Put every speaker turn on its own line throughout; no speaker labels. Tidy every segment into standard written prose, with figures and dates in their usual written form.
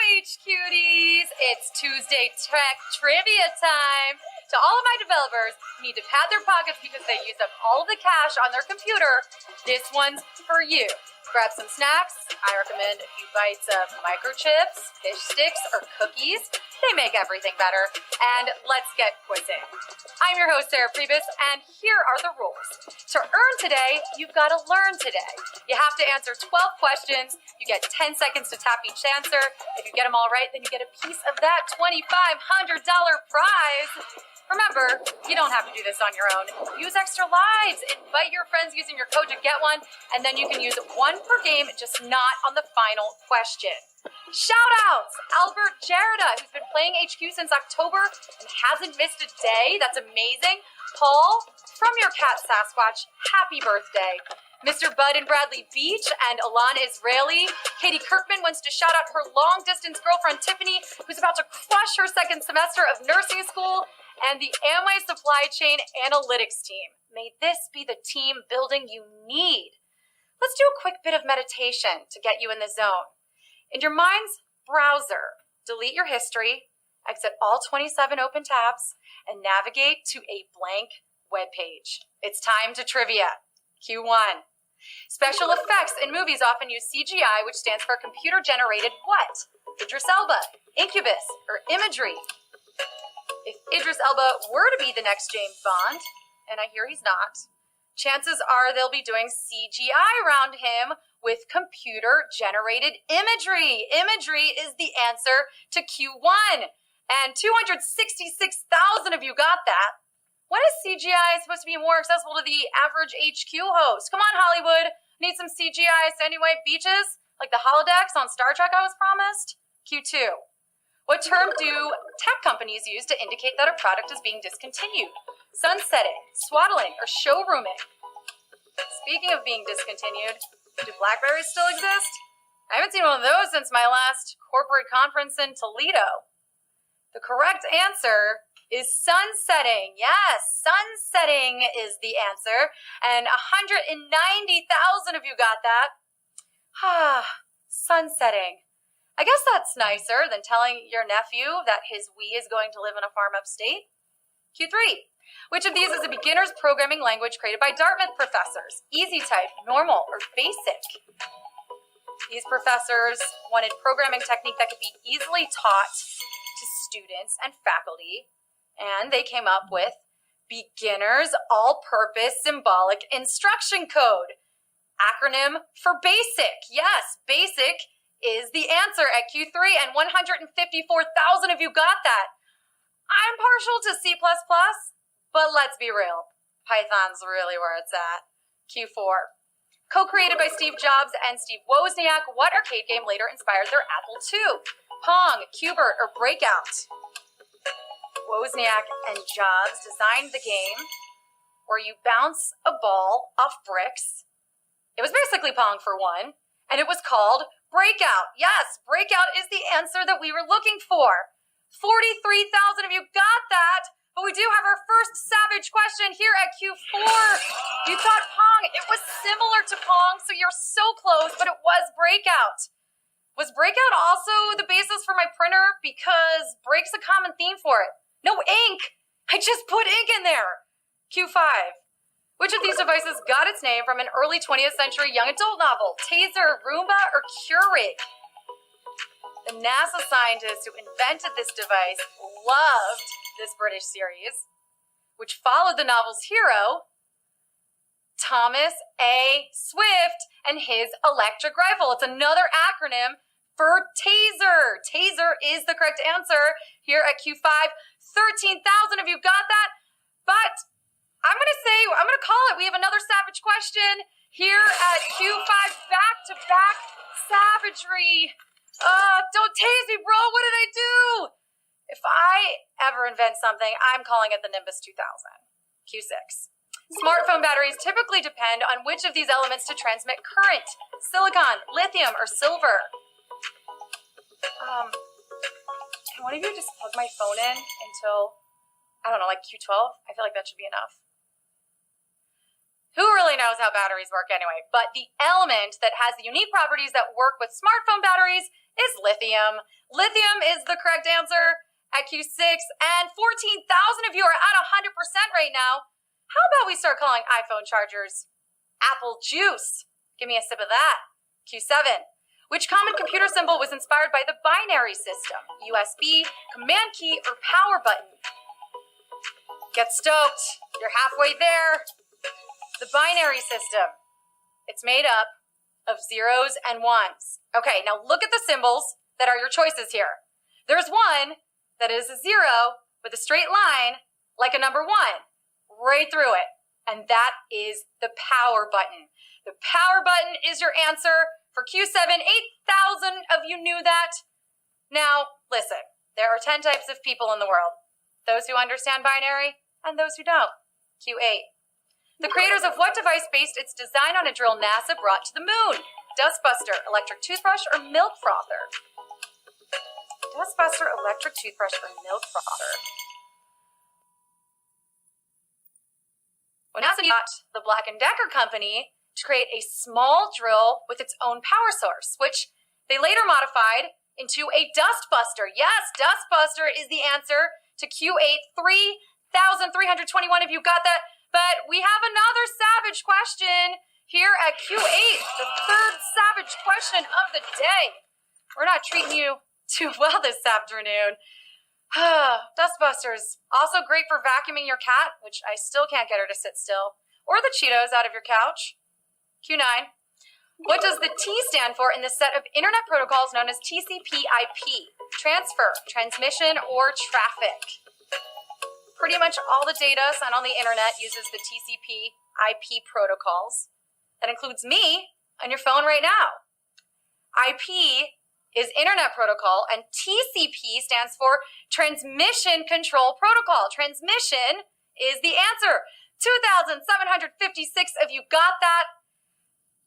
Cuties! It's Tuesday Tech Trivia time! To all of my developers who need to pad their pockets because they use up all of the cash on their computer, this one's for you. Grab some snacks. I recommend a few bites of microchips, fish sticks, or cookies. They make everything better. And let's get quizzing. I'm your host, Sarah Pribis, and here are the rules. To earn today, you've got to learn today. You have to answer 12 questions. You get 10 seconds to tap each answer. If you get them all right, then you get a piece of that $2,500 prize. Remember, you don't have to do this on your own. Use extra lives. Invite your friends using your code to get one, and then you can use one per game, just not on the final question. Shout outs! Albert Gerda, who's been playing HQ since October and hasn't missed a day. That's amazing. Paul, from your cat Sasquatch, happy birthday. Mr. Bud and Bradley Beach and Alana Israeli. Katie Kirkman wants to shout out her long-distance girlfriend Tiffany, who's about to crush her second semester of nursing school, and the Amway Supply Chain Analytics team. May this be the team building you need. Let's do a quick bit of meditation to get you in the zone. In your mind's browser, delete your history, exit all 27 open tabs, and navigate to a blank web page. It's time to trivia. Q1. Special effects in movies often use CGI, which stands for computer-generated what? Idris Elba, Incubus, or Imagery? If Idris Elba were to be the next James Bond, and I hear he's not, chances are they'll be doing CGI around him with computer-generated imagery. Imagery is the answer to Q1. And 266,000 of you got that. When is CGI supposed to be more accessible to the average HQ host? Come on, Hollywood. Need some CGI sandy white beaches? Like the holodecks on Star Trek I was promised? Q2. What term do tech companies use to indicate that a product is being discontinued? Sunsetting, swaddling, or showrooming? Speaking of being discontinued, do Blackberries still exist? I haven't seen one of those since my last corporate conference in Toledo. The correct answer is sunsetting. Yes, sunsetting is the answer. And 190,000 of you got that. Sunsetting. I guess that's nicer than telling your nephew that his Wii is going to live in a farm upstate. Q3. Which of these is a beginner's programming language created by Dartmouth professors? Easy type, normal, or basic? These professors wanted programming technique that could be easily taught to students and faculty, and they came up with Beginner's All-Purpose Symbolic Instruction Code. Acronym for BASIC. Yes, BASIC is the answer at Q3, and 154,000 of you got that. I'm partial to C++, but let's be real. Python's really where it's at. Q4. Co-created by Steve Jobs and Steve Wozniak, what arcade game later inspired their Apple II? Pong, Qbert, or Breakout? Wozniak and Jobs designed the game where you bounce a ball off bricks. It was basically Pong for one, and it was called Breakout. Yes, Breakout is the answer that we were looking for. 43,000 of you got that, but we do have our first savage question here at Q4. You thought Pong. It was similar to Pong, so you're so close, but it was Breakout. Was Breakout also the basis for my printer? Because break's a common theme for it. No ink. I just put ink in there. Q5. Which of these devices got its name from an early 20th century young adult novel? TASER, Roomba, or Keurig? The NASA scientist who invented this device loved this British series, which followed the novel's hero, Thomas A. Swift, and his electric rifle. It's another acronym for TASER. TASER is the correct answer here at Q5. 13,000 of you got that, but I'm going to call it. We have another savage question here at Q5. Back-to-back savagery. Don't tase me, bro. What did I do? If I ever invent something, I'm calling it the Nimbus 2000. Q6. Smartphone batteries typically depend on which of these elements to transmit current? Silicon, lithium, or silver? Can one of you just plug my phone in until, I don't know, like Q12? I feel like that should be enough. Who really knows how batteries work anyway? But the element that has the unique properties that work with smartphone batteries is lithium. Lithium is the correct answer at Q6, and 14,000 of you are at 100% right now. How about we start calling iPhone chargers apple juice? Give me a sip of that. Q7. Which common computer symbol was inspired by the binary system? USB, command key, or power button? Get stoked. You're halfway there. The binary system. It's made up of zeros and ones. Okay, now look at the symbols that are your choices here. There's one that is a zero with a straight line, like a number 1, right through it. And that is the power button. The power button is your answer for Q7. 8,000 of you knew that. Now, listen, there are 10 types of people in the world. Those who understand binary and those who don't. Q8. The creators of what device based its design on a drill NASA brought to the moon? Dustbuster, electric toothbrush, or milk frother? Dustbuster, electric toothbrush, or milk frother? Well, NASA got the Black & Decker company to create a small drill with its own power source, which they later modified into a dustbuster. Yes, dustbuster is the answer to Q8. 3,321 of you got that. But we have another savage question here at Q8, the third savage question of the day. We're not treating you too well this afternoon. Dustbusters, also great for vacuuming your cat, which I still can't get her to sit still, or the Cheetos out of your couch. Q9. What does the T stand for in the set of internet protocols known as TCP/IP? Transfer, transmission, or traffic? Pretty much all the data sent on the internet uses the TCP/IP protocols. That includes me on your phone right now. IP is Internet Protocol, and TCP stands for Transmission Control Protocol. Transmission is the answer. 2,756 of you got that.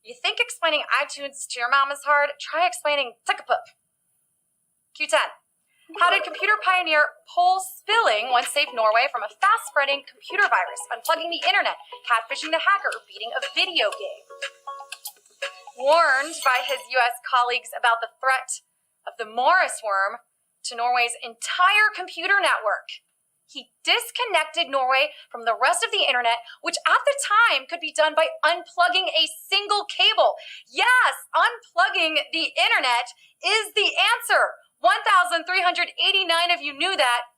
You think explaining iTunes to your mom is hard? Try explaining Tickapuk. Q10. How did computer pioneer Paul Spilling once save Norway from a fast-spreading computer virus, unplugging the internet, catfishing the hacker, or beating a video game? Warned by his U.S. colleagues about the threat of the Morris worm to Norway's entire computer network, he disconnected Norway from the rest of the internet, which at the time could be done by unplugging a single cable. Yes, unplugging the internet is the answer. 1,389 of you knew that.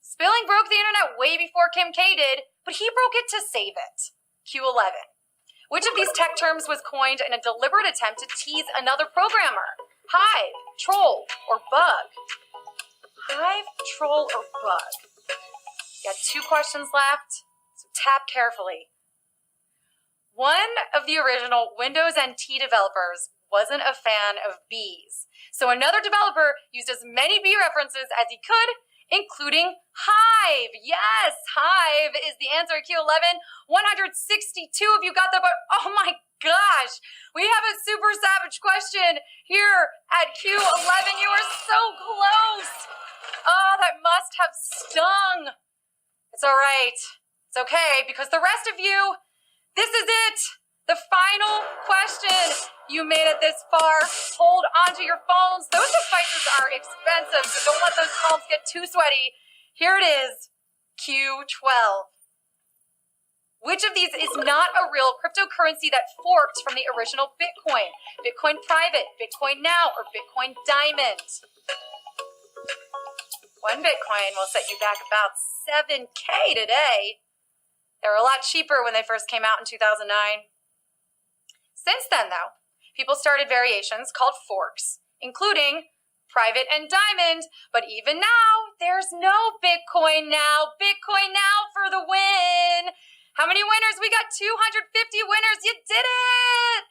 Spilling broke the internet way before Kim K did, but he broke it to save it. Q11. Which of these tech terms was coined in a deliberate attempt to tease another programmer? Hive, troll, or bug? Hive, troll, or bug? You got 2 questions left, so tap carefully. One of the original Windows NT developers wasn't a fan of bees. So another developer used as many bee references as he could, including Hive. Yes, Hive is the answer at Q11. 162 of you got that, but oh my gosh, we have a super savage question here at Q11. You are so close. Oh, that must have stung. It's all right. It's okay, because the rest of you, this is it. The final question. You made it this far. Hold onto your phones. Those devices are expensive, so don't let those palms get too sweaty. Here it is, Q12. Which of these is not a real cryptocurrency that forked from the original Bitcoin? Bitcoin Private, Bitcoin Now, or Bitcoin Diamond? 1 Bitcoin will set you back about $7K today. They were a lot cheaper when they first came out in 2009. Since then, though, people started variations called forks, including Private and Diamond. But even now, there's no Bitcoin Now. Bitcoin Now for the win. How many winners? We got 250 winners. You did it!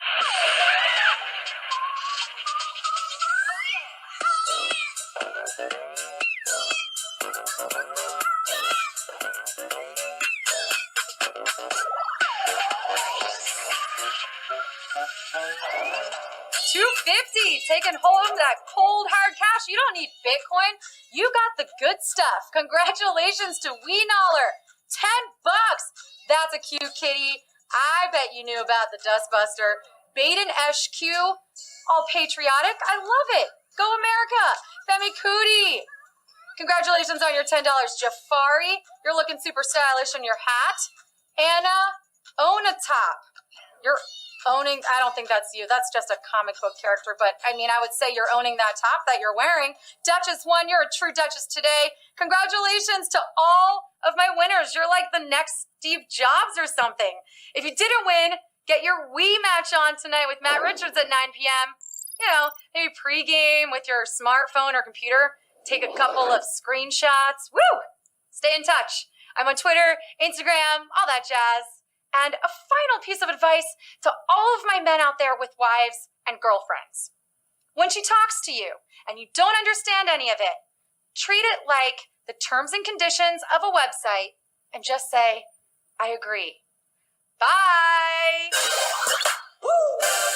$250, taking home that cold hard cash. You don't need Bitcoin. You got the good stuff. Congratulations to Weenaller. $10. That's a cute kitty. I bet you knew about the Dustbuster. Baden SQ, all patriotic. I love it. Go America. Femi Cootie. Congratulations on your $10. Jafari, you're looking super stylish in your hat. Anna Onatop, you're owning, I don't think that's you. That's just a comic book character. But I mean, I would say you're owning that top that you're wearing. Duchess1, you're a true Duchess today. Congratulations to all of my winners. You're like the next Steve Jobs or something. If you didn't win, get your Wii match on tonight with Matt Richards at 9 p.m. You know, maybe pregame with your smartphone or computer. Take a couple of screenshots. Woo! Stay in touch. I'm on Twitter, Instagram, all that jazz. And a final piece of advice to all of my men out there with wives and girlfriends. When she talks to you and you don't understand any of it, treat it like the terms and conditions of a website and just say, I agree. Bye! Woo!